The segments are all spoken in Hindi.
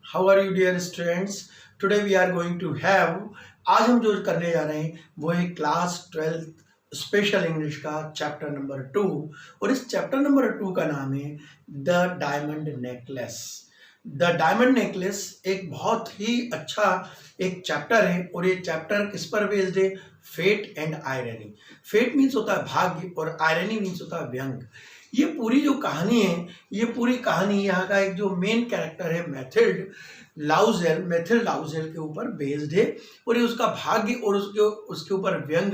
How are you dear students? Today we are going to have आज हम जो करने जा रहे हैं वो है क्लास 12th स्पेशल इंग्लिश का चैप्टर नंबर 2। और इस चैप्टर नंबर 2 का नाम है the diamond necklace. The diamond necklace एक बहुत ही अच्छा एक चैप्टर है और ये चैप्टर किस पर बेस्ड है? Fate and irony. Fate means होता है भाग्य और आयरनी मीन्स होता है व्यंग। ये पूरी जो कहानी है, ये पूरी कहानी यहाँ का एक जो मेन कैरेक्टर है मैथिल्ड लाउजेल के ऊपर बेस्ड है और ये उसका भाग्य और उसके ऊपर व्यंग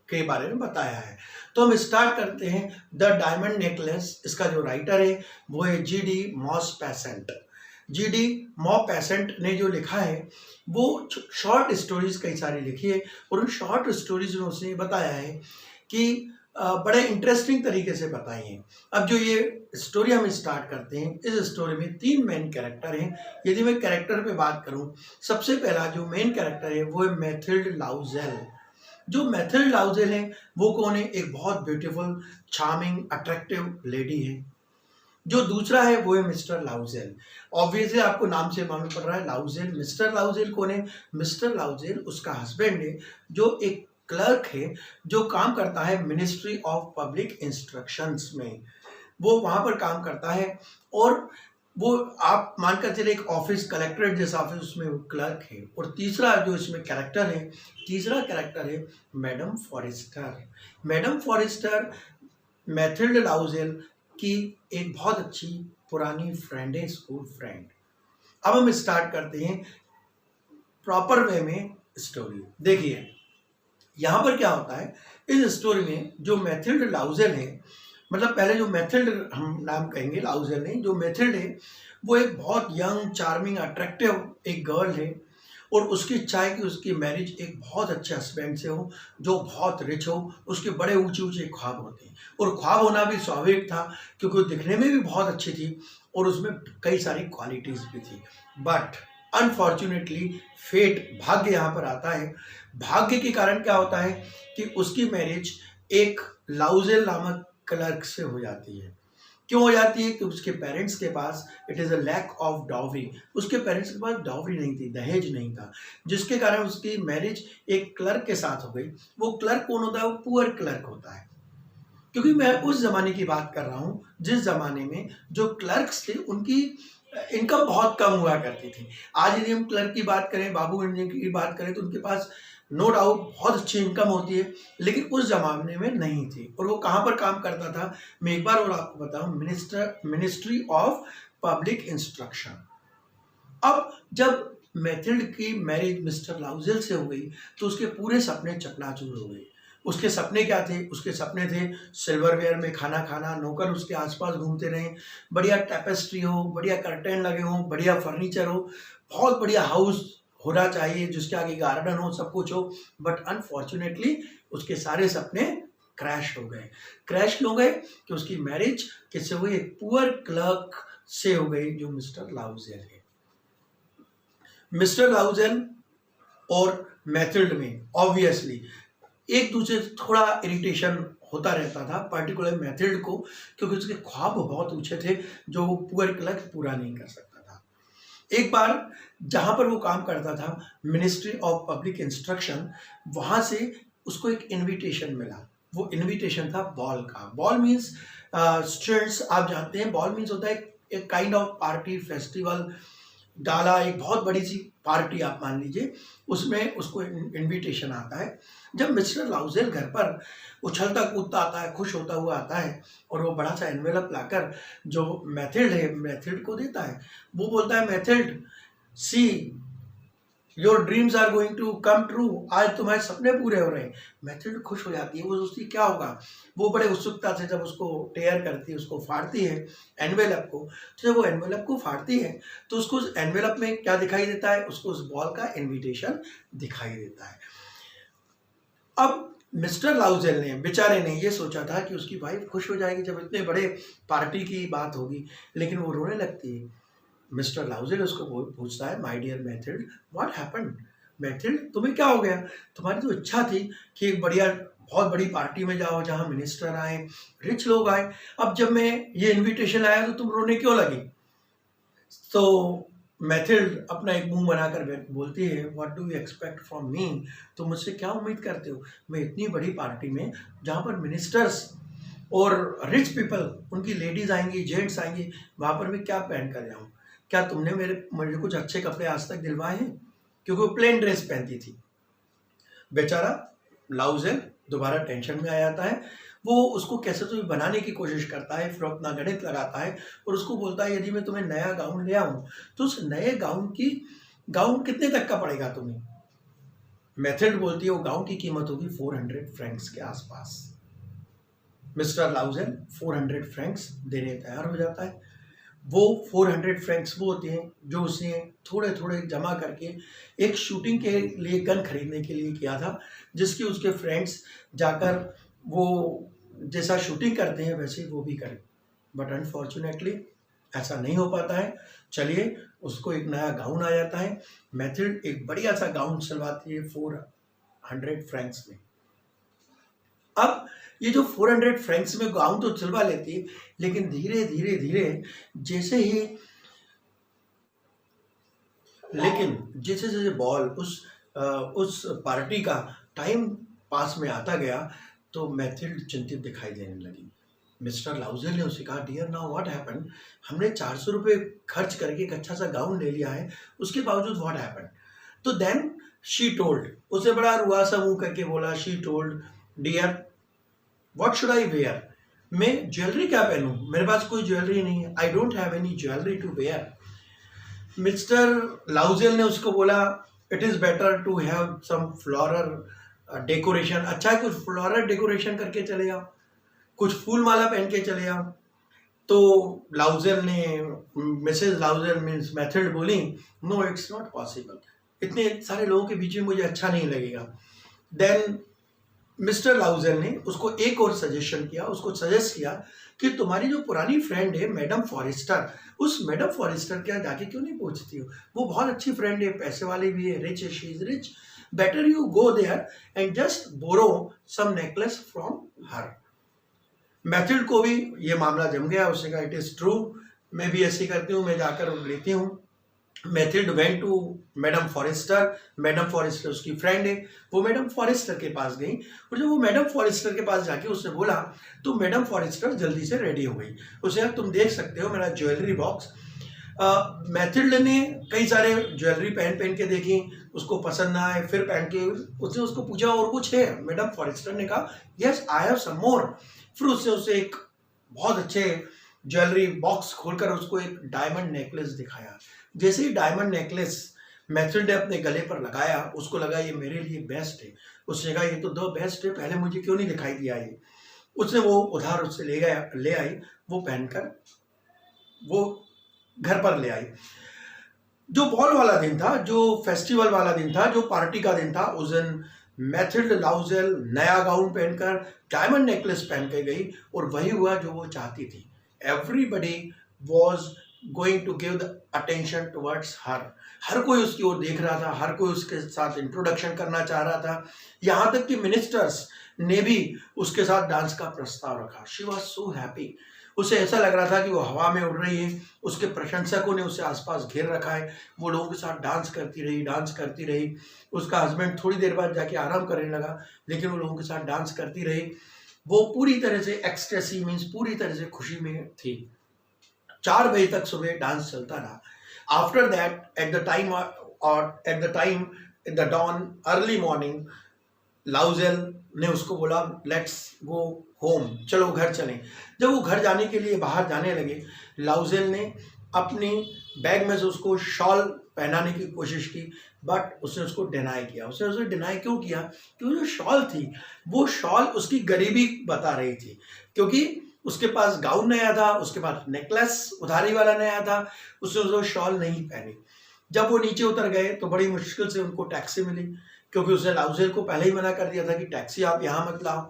के बारे में बताया है। तो हम स्टार्ट करते हैं। द डायमंड नेकलेस, इसका जो राइटर है वो है जी.डी. मॉसपैसेंट। जी.डी. मॉसपैसेंट ने जो लिखा है वो शॉर्ट स्टोरीज कई सारी लिखी है और उन शॉर्ट स्टोरीज में उसने बताया है कि बड़े इंटरेस्टिंग तरीके से बताई हैं। अब जो ये स्टोरी हम स्टार्ट करते हैं, इस स्टोरी में 3 मेन कैरेक्टर हैं। यदि मैं कैरेक्टर पे बात करूं, सबसे पहला जो मेन कैरेक्टर है वो है मैथिल्ड लाउजेल। जो मैथिल्ड लाउजेल है वो कौन है? एक बहुत ब्यूटीफुल, चार्मिंग, अट्रैक्टिव लेडी है। जो दूसरा है वो है मिस्टर लाउजेल। ऑब्वियसली आपको नाम से मालूम पड़ रहा है लाउजेल। मिस्टर लाउजेल कौन है? मिस्टर लाउजेल उसका हस्बैंड है जो एक क्लर्क है जो काम करता है मिनिस्ट्री ऑफ पब्लिक इंस्ट्रक्शंस में। वो वहां पर काम करता है और वो आप मानकर चले एक ऑफिस, कलेक्ट्रेट जैसा ऑफिस, उसमें वो क्लर्क है। और तीसरा जो इसमें कैरेक्टर है, तीसरा कैरेक्टर है madam forester. Madam Forester Mathilde Loisel की एक बहुत अच्छी पुरानी फ्रेंड है, स्कूल फ्रेंड। अब हम स्टार्ट करते हैं प्रॉपर वे में स्टोरी। देखिए यहाँ पर क्या होता है इस स्टोरी में, जो मैथिल्ड लाउजेल है, मतलब पहले जो मैथिल्ड हम नाम कहेंगे, लाउजेल नहीं, जो मैथिल्ड है वो एक बहुत यंग, चार्मिंग, अट्रैक्टिव एक गर्ल है और उसकी इच्छा है कि उसकी मैरिज एक बहुत अच्छे हस्बैंड से हो जो बहुत रिच हो। उसके बड़े ऊंचे ऊंचे ख्वाब होते हैं और ख्वाब होना भी स्वाभाविक था क्योंकि वो दिखने में भी बहुत अच्छी थी और उसमें कई सारी क्वालिटीज भी थी। बट अनफॉर्चुनेटली फेट, भाग्य यहाँ पर आता है। भाग्य के कारण क्या होता है कि उसकी मैरिज एक लाउजेल नामक क्लर्क से हो जाती है। क्यों हो जाती है? कि उसके पेरेंट्स के पास it is a lack of dowry. उसके पेरेंट्स के पास डॉवरी नहीं थी, दहेज नहीं था, जिसके कारण उसकी मैरिज एक क्लर्क के साथ हो गई। वो क्लर्क कौन होता है? वो पुअर क्लर्क होता है। क्योंकि मैं उस जमाने की बात कर रहा हूँ जिस जमाने में जो क्लर्क्स थे उनकी इनकम बहुत कम हुआ करती थी। आज यदि हम क्लर्क की बात करें, बाबू इंजीनियर की बात करें, तो उनके पास नो डाउट बहुत अच्छी इनकम होती है, लेकिन उस जमाने में नहीं थी। और वो कहाँ पर काम करता था? मैं एक बार और आपको बताऊं, मिनिस्ट्री ऑफ पब्लिक इंस्ट्रक्शन। अब जब मैथिल्ड की मैरिज मिस्टर लाउजेल से हो गई तो उसके पूरे सपने चकनाचूर हो गए। उसके सपने क्या थे? उसके सपने थे सिल्वरवेयर में खाना खाना, नौकर उसके आसपास घूमते रहें, बढ़िया टेपेस्ट्री हो, बढ़िया कर्टेन लगे हों, बढ़िया फर्नीचर हो, बहुत बढ़िया हाउस होना चाहिए जिसके आगे गार्डन हो, सब कुछ हो। बट अनफॉर्चुनेटली उसके सारे सपने क्रैश हो गए। क्रैश क्यों गए? कि उसकी मैरिज किससे हुई? एक पुअर क्लर्क से हो गई जो मिस्टर लाउजेल है। मिस्टर लाउजेल और मैथिल्ड में ऑब्वियसली एक दूसरे से थोड़ा इरिटेशन होता रहता था, पर्टिकुलर मैथिल्ड को, क्योंकि उसके ख्वाब बहुत ऊंचे थे जो वो पुअर क्लर्क पूरा नहीं कर सकता था। एक बार जहां पर वो काम करता था मिनिस्ट्री ऑफ पब्लिक इंस्ट्रक्शन, वहां से उसको एक इनविटेशन मिला। वो इनविटेशन था बॉल का। बॉल मीन्स स्टूडेंट्स, आप जानते हैं बॉल मीन्स होता है एक काइंड ऑफ पार्टी, फेस्टिवल, डाला, एक बहुत बड़ी सी पार्टी आप मान लीजिए, उसमें उसको इनविटेशन आता है। जब मिस्टर लाउजेल घर पर उछलता कूदता आता है, खुश होता हुआ आता है और वो बड़ा सा एनवेलप लाकर जो मैथिल्ड है, मैथिल्ड को देता है। वो बोलता है, Mathilde see your dreams are going to come true, आज तुम्हारे सपने पूरे हो रहे हैं। मैथिल्ड खुश हो जाती है, वो सोचती क्या होगा। वो बड़े उत्सुकता से जब उसको टेयर करती है, उसको फाड़ती है एनवेलप को, तो जब वो एनवेलप को फाड़ती है तो उसको उस एनवेलप में क्या दिखाई देता है? उसको उस बॉल का इन्विटेशन दिखाई देता है। अब मिस्टर लाउजेल ने, बेचारे ने, ये सोचा था कि उसकी वाइफ खुश हो जाएगी जब इतने बड़े पार्टी की बात होगी, लेकिन वो रोने लगती है। मिस्टर लाउजेल उसको पूछता है, my dear Mathilde, what happened? Mathilde, तुम्हें क्या हो गया? तुम्हारी तो इच्छा थी कि एक बढ़िया बहुत बड़ी पार्टी में जाओ जहां मिनिस्टर आए, रिच लोग आए, अब जब मैं ये इनविटेशन आया तो तुम रोने क्यों लगी? तो मैथिल्ड अपना एक मुंह बनाकर बोलती है, what do you expect from me, तो मुझसे क्या उम्मीद करते हो? मैं इतनी बड़ी पार्टी में जहाँ पर मिनिस्टर्स और रिच पीपल, उनकी लेडीज आएंगी, जेंट्स आएंगे, वहाँ पर मैं क्या पहन कर जाऊँ? क्या तुमने मुझे कुछ अच्छे कपड़े आज तक दिलवाए हैं? क्योंकि वो प्लेन ड्रेस पहनती थी। बेचारा लाउजेल दोबारा टेंशन में आ जाता है। वो उसको कैसे तो भी बनाने की कोशिश करता है, फिर अपना गणित लगाता है और उसको बोलता है, यदि मैं तुम्हें नया गाउन ले आऊं तो उस नए गाउन कितने तक का पड़ेगा तुम्हें? मेथड बोलती है वो गाउन की कीमत होगी 400 फ्रैंक्स के आसपास। मिस्टर लाउजेल 400 फ्रैंक्स देने तैयार हो जाता है। वो 400 फ्रैंक्स वो होते हैं जो उसने थोड़े थोड़े जमा करके एक शूटिंग के लिए गन खरीदने के लिए किया था, जिसकी उसके फ्रेंड्स जाकर वो जैसा शूटिंग करते हैं वैसे वो भी करें, बट अनफॉर्चुनेटली ऐसा नहीं हो पाता है। चलिए, उसको एक नया गाउन आ जाता है। मैथिल्ड एक बढ़िया सा गाउन सिलवाती है 400 फ्रैंक्स में। अब ये जो 400 फ्रैंक्स में गाउन तो सिलवा लेती है, लेकिन धीरे धीरे धीरे जैसे जैसे बॉल उस पार्टी का टाइम पास में आता गया तो मैथिल्ड चिंतित दिखाई देने लगी। मिस्टर लाउजेल ने उसे कहा, डियर नाउ व्हाट हैपेंड, हमने 400 रुपये खर्च करके एक अच्छा सा गाउन ले लिया है, उसके बावजूद व्हाट हैपेंड? तो देन शी टोल्ड, उसे बड़ा रुआ सा मुंह करके बोला, she told, dear what should I wear, मैं ज्वेलरी क्या पहनूं, मेरे पास कोई ज्वेलरी नहीं है, I don't have any jewellery to wear. Mister Loisel ने उसको बोला, it is better to have some floral decoration, अच्छा है कुछ फ्लोरल डेकोरेशन करके चले आओ, कुछ फूल माला पहन के चले आओ। तो लाउजेल ने, मिसेज लाउजेल मीन्स मैथिल्ड बोली, नो इट्स नॉट पॉसिबल, इतने सारे लोगों के बीच में मुझे अच्छा नहीं लगेगा। देन मिस्टर लाउजेल ने उसको एक और सजेशन किया, उसको सजेस्ट किया कि तुम्हारी जो पुरानी फ्रेंड है मैडम फॉरेस्टर, उस मैडम फॉरेस्टर के यहाँ जाके क्यों नहीं पूछती हो, वो बहुत अच्छी फ्रेंड है, पैसे वाली भी है, रिच है, she is rich, better you go there and just borrow some necklace from her. Mathilde को भी ये मामला जम गया, उसने कहा, इट इज ट्रू, मैं भी ऐसे करती हूँ, मैं जाकर लेती हूँ। Mathilde went to madam forester, madam Forestier उसकी फ्रेंड है, वो मैडम फॉरेस्टर के पास गई और जब वो मैडम फॉरेस्टर के पास जाके उसने बोला तो मैडम फॉरेस्टर जल्दी से रेडी हो गई। उसे कहा, तुम देख सकते हो मेरा ज्वेलरी बॉक्स। मैथिल्ड ने कई सारे ज्वेलरी पहन के देखी, उसको पसंद ना आए, फिर पहन के उसने उसको पूछा, और कुछ है? मैडम फॉरेस्टर ने कहा, यस आई हैव सम मोर। फिर उसने उसे एक बहुत अच्छे ज्वेलरी बॉक्स खोलकर उसको एक डायमंड नेकलेस दिखाया। जैसे ही डायमंड नेकलेस मैथिल्ड ने अपने गले पर लगाया, उसको लगा ये मेरे लिए बेस्ट है। उसने कहा, ये तो दो बेस्ट है, पहले मुझे क्यों नहीं दिखाई दिया ये। उसने वो उधार उससे ले आई, वो पहनकर वो घर पर ले आई। जो बॉल वाला दिन था, जो फेस्टिवल वाला दिन था, जो पार्टी का दिन था, उस दिन मैथिल्ड लाउजेल नया गाउन पहनकर डायमंड नेकलेस पहन के गई और वही हुआ जो वो चाहती थी। Everybody was going to give the attention towards her. हर कोई उसकी ओर देख रहा था, हर कोई उसके साथ इंट्रोडक्शन करना चाह रहा था, यहाँ तक कि मिनिस्टर्स ने भी उसके साथ डांस का प्रस्ताव रखा। शी वॉज सो हैप्पी, उसे ऐसा लग रहा था कि वो हवा में उड़ रही है, उसके प्रशंसकों ने उसे आसपास घेर रखा है, वो लोगों के साथ डांस करती रही। उसका हस्बैंड थोड़ी देर बाद जाके आराम करने लगा, लेकिन वो लोगों के साथ डांस करती रही। वो पूरी तरह से एक्सटेसी मीन्स पूरी तरह से खुशी में थी। 4 बजे तक सुबह डांस चलता रहा। After that at the time in the dawn early morning, Loisel ने उसको बोला, लेट्स गो होम, चलो घर चलें। जब वो घर जाने के लिए बाहर जाने लगे, लाउजेल ने अपनी बैग में से उसको शॉल पहनाने की कोशिश की, बट उसने उसको डिनाई किया। उसने उसे डिनाई क्यों किया? क्योंकि जो शॉल थी, वो शॉल उसकी गरीबी बता रही थी, क्योंकि उसके पास गाउन नया था, उसके पास नेकलेस उधारी वाला नया था, उसने उसको शॉल नहीं पहनी। जब वो नीचे उतर गए तो बड़ी मुश्किल से उनको टैक्सी मिली, क्योंकि उसने लाउजेल को पहले ही मना कर दिया था कि टैक्सी आप यहाँ मत लाओ,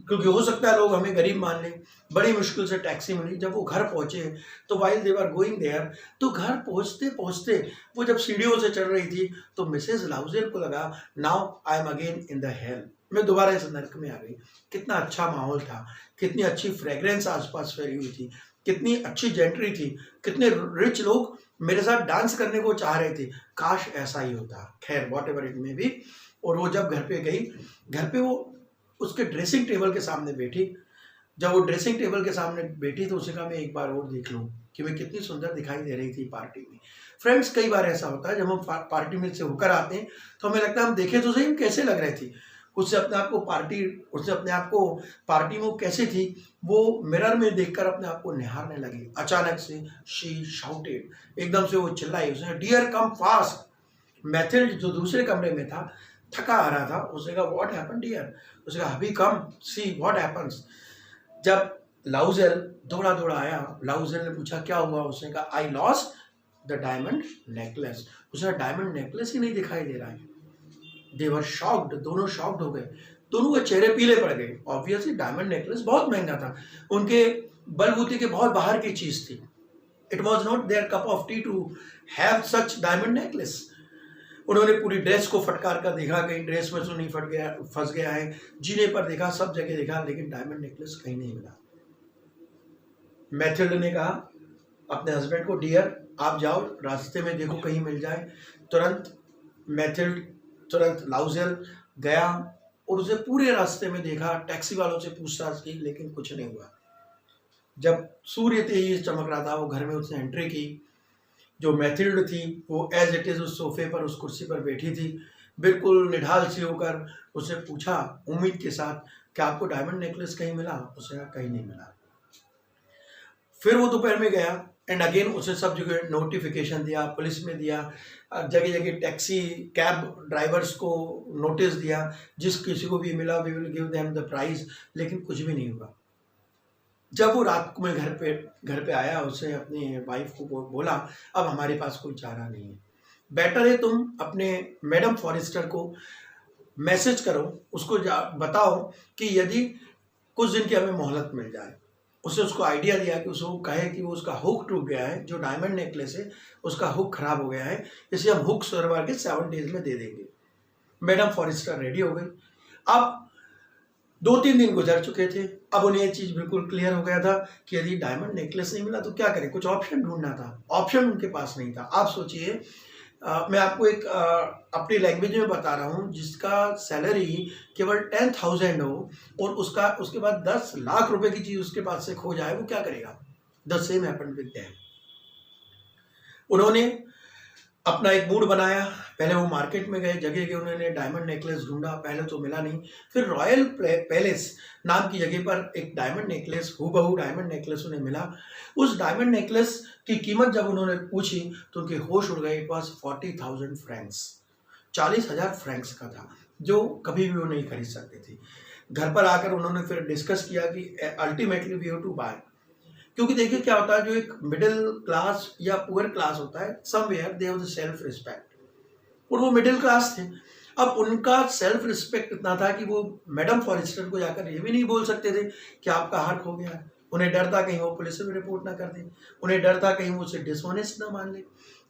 क्योंकि हो सकता है लोग हमें गरीब मान लें। बड़ी मुश्किल से टैक्सी मिली। जब वो घर पहुंचे तो while they were going there, तो घर पहुंचते पहुंचते वो जब सीढ़ियों से चढ़ रही थी तो मिसेज लाउजेल को लगा, now I am again in the hell, मैं दोबारा इस नर्क में आ गई। कितना अच्छा माहौल था, कितनी अच्छी फ्रेग्रेंस आसपास फैली हुई थी, कितनी अच्छी जेंट्री थी, कितने रिच लोग मेरे साथ डांस करने को चाह रहे थे, काश ऐसा ही होता। खैर वॉट एवर इट में भी। और वो जब घर पे गई, घर पे वो उसके ड्रेसिंग टेबल के सामने बैठी। जब वो ड्रेसिंग टेबल के सामने बैठी तो उसे कहा मैं एक बार और देख लूँ कि मैं कितनी सुंदर दिखाई दे रही थी पार्टी में। फ्रेंड्स, कई बार ऐसा होता है जब हम पार्टी में से होकर आते हैं तो हमें लगता है हम देखें तो सही हम कैसे लग रहे थे, उससे अपने आप को पार्टी में वो कैसे थी वो मिरर में देखकर अपने आप को निहारने लगी। अचानक से शी शाउटेड, एकदम से वो चिल्लाई, उसने डियर कम फास्ट। मैथिल्ड जो दूसरे कमरे में था, थका आ रहा था, उसने कहा व्हाट हैपन डियर, उसने कहा अभी कम सी व्हाट हैपन्स। जब लाउजेल दौड़ा दौड़ा आया, लाउजेल ने पूछा क्या हुआ, उसने कहा I lost the diamond necklace. उसने डायमंड नेकलेस ही नहीं दिखाई दे रहा है। दे वर शॉक्ड, दोनों शॉक्ड हो गए, दोनों के चेहरे पीले पड़ गए। ऑब्वियसली डायमंड नेकलेस बहुत महंगा था, उनके बलबूते के बहुत बाहर की चीज थी। It was not their cup of tea to have such diamond necklace. उन्होंने पूरी ड्रेस को फटकार कर देखा, कहीं ड्रेस में तो नहीं फंस गया है, जीने पर देखा, सब जगह देखा, लेकिन डायमंड नेकलेस कहीं नहीं मिला। मैथिल्ड ने कहा अपने हस्बैंड को, डियर आप जाओ रास्ते में देखो कहीं मिल जाए। तुरंत लाउजेल गया और उसे पूरे रास्ते में देखा, टैक्सी वालों से पूछताछ की, लेकिन कुछ नहीं हुआ। जब सूर्य तेज चमक रहा था, वो घर में उसने एंट्री की। जो मैथिल्ड थी वो एज इट इज उस सोफे पर, उस कुर्सी पर बैठी थी, बिल्कुल निढाल सी होकर। उसने पूछा उम्मीद के साथ कि आपको डायमंड नेकलेस कहीं मिला? उसने कहा कहीं नहीं मिला। फिर वो दोपहर में गया एंड अगेन उसने सब जगह नोटिफिकेशन दिया, पुलिस में दिया, जगह जगह टैक्सी कैब ड्राइवर्स को नोटिस दिया, जिस किसी को भी मिला we will give them the prize, लेकिन कुछ भी नहीं हुआ। जब वो रात में घर पे आया, उसने अपनी वाइफ को बोला अब हमारे पास कोई चारा नहीं है, बेटर है तुम अपने मैडम फॉरेस्टर को मैसेज करो, उसको बताओ कि यदि कुछ दिन की हमें मोहलत मिल जाए। उसने उसको आइडिया दिया कि उसको कहे कि वो उसका हुक टूट गया है, जो डायमंड नेकलेस है उसका हुक खराब हो गया है, इसलिए हम हुक सरवा के 7 डेज में दे देंगे। मैडम फॉरेस्टर रेडी हो गई। अब 2-3 दिन गुजर चुके थे, अब उन्हें ये चीज़ बिल्कुल क्लियर हो गया था कि यदि डायमंड नेकलेस नहीं मिला तो क्या करें, कुछ ऑप्शन ढूंढना था। ऑप्शन उनके पास नहीं था। आप सोचिए, मैं आपको एक अपनी लैंग्वेज में बता रहा हूँ जिसका सैलरी केवल 10,000 हो और उसके बाद 10 लाख रुपए की चीज़ उसके पास से खो जाए, वो क्या करेगा? The same happened with them. उन्होंने अपना एक मूड बनाया। पहले वो मार्केट में गए, जगह के उन्होंने डायमंड नेकलेस ढूंढा, पहले तो मिला नहीं। फिर रॉयल पैलेस नाम की जगह पर एक डायमंड नेकलेस, हूबहू डायमंड नेकलेस उन्हें मिला। उस डायमंड नेकलेस की कीमत जब उन्होंने पूछी तो उनके होश उड़ गए। इट वॉज 40,000 फ्रैंक्स, 40,000 फ्रैंक्स का था, जो कभी भी वो नहीं खरीद सकते थे। घर पर आकर उन्होंने फिर डिस्कस किया कि ultimately we have to buy, क्योंकि देखिए क्या होता है, जो एक मिडिल क्लास या पुअर क्लास होता है, somewhere they have the self respect, और वो मिडिल क्लास थे। अब उनका सेल्फ रिस्पेक्ट इतना था कि वो मैडम फॉरेस्टर को जाकर ये भी नहीं बोल सकते थे कि आपका हार खो गया है। उन्हें डर था कहीं वो पुलिस में रिपोर्ट ना कर दें, उन्हें डर था कहीं वो उसे डिसऑनेस्ट ना मान ले।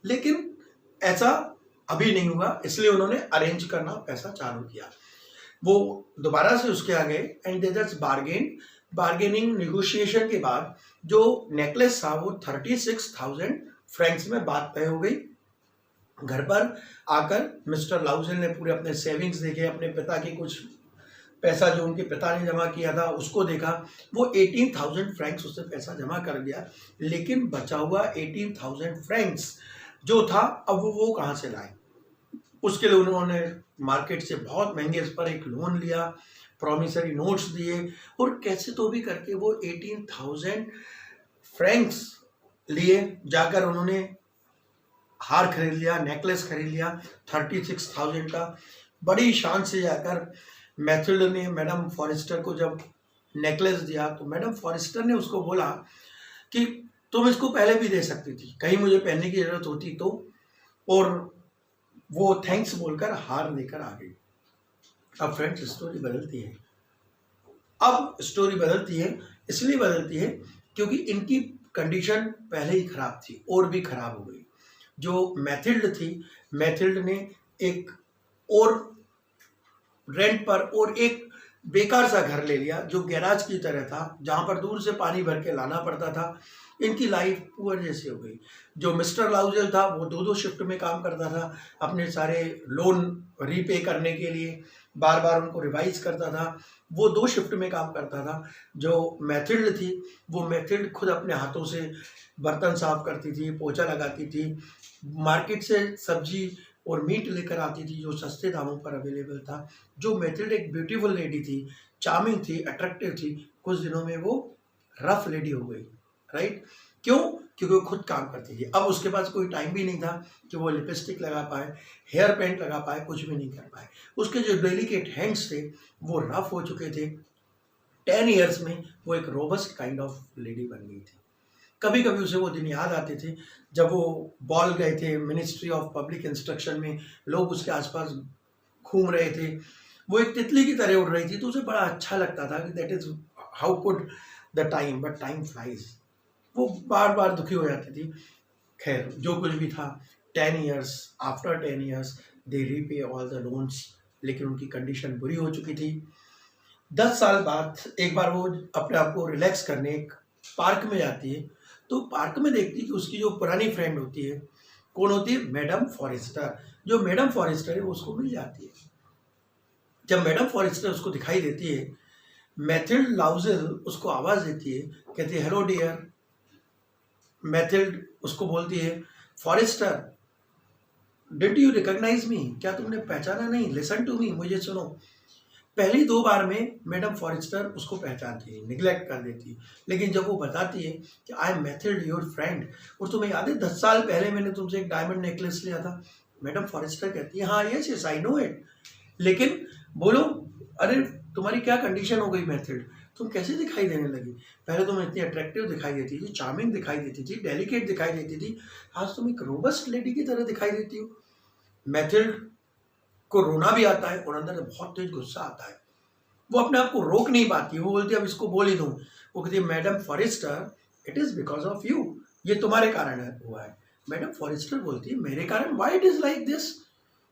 लेकिन ऐसा अभी नहीं हुआ, इसलिए उन्होंने अरेंज करना पैसा चालू किया। वो दोबारा से उसके आ गए and they just bargaining negotiation के बाद जो नेकलेस था वो 36,000 फ्रैंक्स में बात तय हो गई। घर पर आकर मिस्टर लाउजेल ने पूरे अपने सेविंग्स देखे, अपने पिता की कुछ पैसा जो उनके पिता ने जमा किया था उसको देखा। वो 18,000 फ्रैंक्स उसने पैसा जमा कर दिया, लेकिन बचा हुआ 18,000 फ्रैंक्स जो था, अब वो कहाँ से लाए? उसके लिए उन्होंने मार्केट से बहुत महंगे पर एक लोन लिया, प्रॉमिसरी नोट्स दिए, और कैसे तो भी करके वो 18,000 फ्रैंक्स लिए जाकर उन्होंने हार खरीद लिया, नेकलेस खरीद लिया 36,000 का। बड़ी शान से जाकर मैथिल्ड ने मैडम फॉरेस्टर को जब नेकलेस दिया तो मैडम फॉरेस्टर ने उसको बोला कि तुम इसको पहले भी दे सकती थी, कहीं मुझे पहनने की जरूरत होती तो, और वो थैंक्स बोलकर हार लेकर आ गई। अब फ्रेंड्स स्टोरी बदलती है। अब स्टोरी बदलती है, इसलिए बदलती है क्योंकि इनकी कंडीशन पहले ही खराब थी और भी खराब हो गई। जो मैथिल्ड थी, मैथिल्ड ने एक और रेंट पर और एक बेकार सा घर ले लिया जो गैराज की तरह था, जहां पर दूर से पानी भर के लाना पड़ता था। इनकी लाइफ पुअर जैसी हो गई। जो मिस्टर लाउजल था वो 2-2 शिफ्ट में काम करता था अपने सारे लोन रीपे करने के लिए, बार बार उनको रिवाइज करता था। वो 2 शिफ्ट में काम करता था। जो मैथिल्ड थी, वो मैथिल्ड खुद अपने हाथों से बर्तन साफ करती थी, पोछा लगाती थी, मार्केट से सब्जी और मीट लेकर आती थी जो सस्ते दामों पर अवेलेबल था। जो मैथिल्ड एक ब्यूटीफुल लेडी थी, चार्मिंग थी, अट्रैक्टिव थी, कुछ दिनों में वो रफ लेडी हो गई। राइट? क्यों? क्योंकि वो खुद काम करती थी। अब उसके पास कोई टाइम भी नहीं था कि वो लिपस्टिक लगा पाए, हेयर पेंट लगा पाए, कुछ भी नहीं कर पाए। उसके जो डेलिकेट हैंड्स थे वो रफ हो चुके थे। 10 ईयर्स में वो एक रोबस्ट काइंड ऑफ लेडी बन गई थी। कभी कभी उसे वो दिन याद आते थे जब वो बॉल गए थे मिनिस्ट्री ऑफ पब्लिक इंस्ट्रक्शन में, लोग उसके आसपास घूम रहे थे, वो एक तितली की तरह उड़ रही थी, तो उसे बड़ा अच्छा लगता था कि that is how could the time, but time flies. वो बार बार दुखी हो जाती थी। खैर, जो कुछ भी था, 10 years, after 10 years they repay all the loans, लेकिन उनकी कंडीशन बुरी हो चुकी थी। 10 साल बाद एक बार वो अपने आप को रिलैक्स करने एक पार्क में जाती है, तो पार्क में देखती है कि उसकी जो पुरानी फ्रेंड होती है, कौन होती है? Madam Forestier. जो मैडम फॉरेस्टर है वो उसको मिल जाती है। जब मैडम फॉरेस्टर उसको दिखाई देती है, मैथिल्ड लाउजल उसको आवाज़ देती है, कहती है हेलो डियर। मैथिल्ड उसको बोलती है फॉरेस्टर, डिड यू रिकॉग्नाइज मी? क्या तुमने पहचाना नहीं? लिसन टू मी, मुझे सुनो। पहली 2 बार में मैडम फॉरेस्टर उसको पहचानती है, निगलेक्ट कर देती है, लेकिन जब वो बताती है कि I am Mathilde your friend, और तुम्हें याद है 10 साल पहले मैंने तुमसे एक डायमंड नेकलेस लिया था, मैडम फॉरेस्टर कहती है हाँ yes yes I know it, लेकिन बोलो अरे तुम्हारी क्या कंडीशन हो गई मैथिल्ड? तुम कैसे दिखाई देने लगी? पहले तुम इतनी अट्रैक्टिव दिखाई देती थी, चार्मिंग दिखाई देती थी, डेलिकेट दिखाई देती थी, आज तुम एक रोबस्ट लेडी की तरह दिखाई देती हो। मैथिल्ड को रोना भी आता है और अंदर से बहुत तेज गुस्सा आता है। वो अपने आप को रोक नहीं पाती, वो बोलती है अब इसको बोल ही दूं। वो कहती है madam Forestier, it is because of you, ये तुम्हारे कारण हुआ है। मैडम फॉरेस्टर बोलती है मेरे कारण? Why it is like this,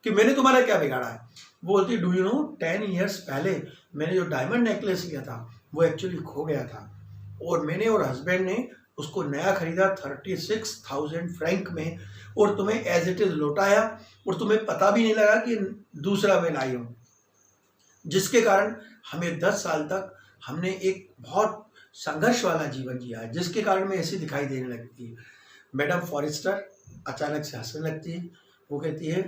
कि मैंने तुम्हारा क्या बिगाड़ा है? वो बोलती है डू यू नो 10 ईयर्स पहले मैंने जो डायमंड नेकलेस लिया था वो एक्चुअली खो गया था, और मैंने और हस्बैंड ने उसको नया खरीदा 36,000 फ्रैंक में, और तुम्हें एज इट इज लौटाया, और तुम्हें पता भी नहीं लगा कि दूसरा मैं लाई हूँ, जिसके कारण हमें 10 साल तक हमने एक बहुत संघर्ष वाला जीवन जिया है, जिसके कारण मैं ऐसी दिखाई देने लगती है। मैडम फॉरेस्टर अचानक से हंसने लगती है। वो कहती है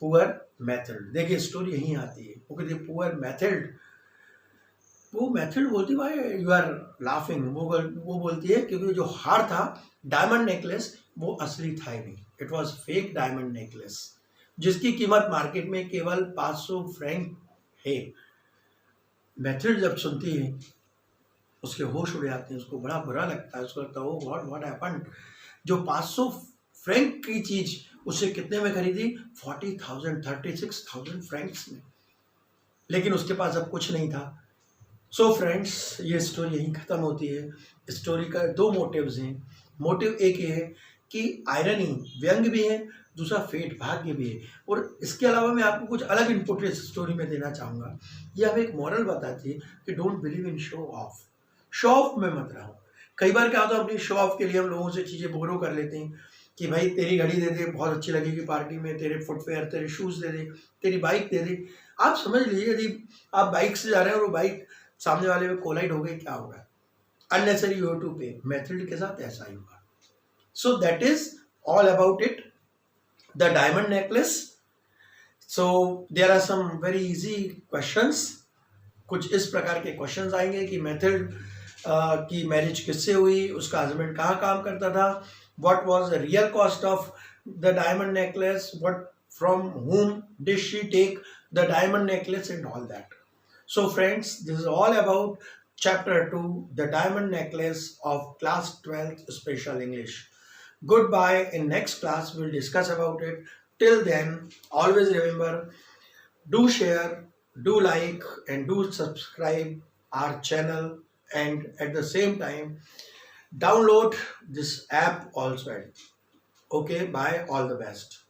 पुअर मैथिल्ड। देखिए स्टोरी यहीं आती है। वो कहती है पुअर मैथिल्ड। वो मैथिल्ड बोलती भाई यू आर लाफिंग। वो बोलती है क्योंकि जो हार था डायमंड नेकलेस वो असली था ही नहीं, it was fake diamond necklace, जिसकी कीमत मार्केट में केवल 500 फ्रैंक है। मैथिल्ड जब सुनती है उसके होश उड़ जाते हैं, उसको बड़ा बुरा लगता है, उसको लगता है ओ गॉड व्हाट हैपेंड। जो 500 फ्रैंक की चीज उसे कितने में खरीदी? 40,000 36,000 फ्रैंक्स में, लेकिन उसके पास अब कुछ नहीं था। सो फ्रेंड्स, ये स्टोरी यहीं ख़त्म होती है। स्टोरी का 2 मोटिव्स हैं। मोटिव एक ये है कि आयरनी, व्यंग भी है, दूसरा फेट, भाग्य भी है, और इसके अलावा मैं आपको कुछ अलग इनपुट इस स्टोरी में देना चाहूँगा। ये हमें एक मॉरल बताती है कि don't believe in show off. Show off में मत रहो। कई बार क्या होता है अपनी शो ऑफ के लिए हम लोगों से चीज़ें बोरो कर लेते हैं कि भाई तेरी घड़ी दे दे, बहुत अच्छी लगेगी पार्टी में, तेरे फुटवेयर, तेरे शूज़ दे दे, तेरी बाइक दे दे। आप समझ लीजिए यदि आप बाइक से जा रहे हैं और वो बाइक सामने वाले में कोलाइड हो गई, क्या होगा? Unnecessary you have to pay. Mathilde के साथ ऐसा ही हुआ। So that is all about it, the diamond necklace. So there are some very easy questions. कुछ इस प्रकार के क्वेश्चंस आएंगे कि मैथिल्ड की मैरिज किससे हुई, उसका हस्बैंड कहाँ काम करता था, what was the real cost of the diamond necklace, what from whom did she take the diamond necklace and all that. So friends, this is all about chapter 2, the diamond necklace of class 12th special English. Goodbye. In next class we'll discuss about it. Till then, always remember, do share, do like and do subscribe our channel, and at the same time download this app also. Okay, bye, all the best.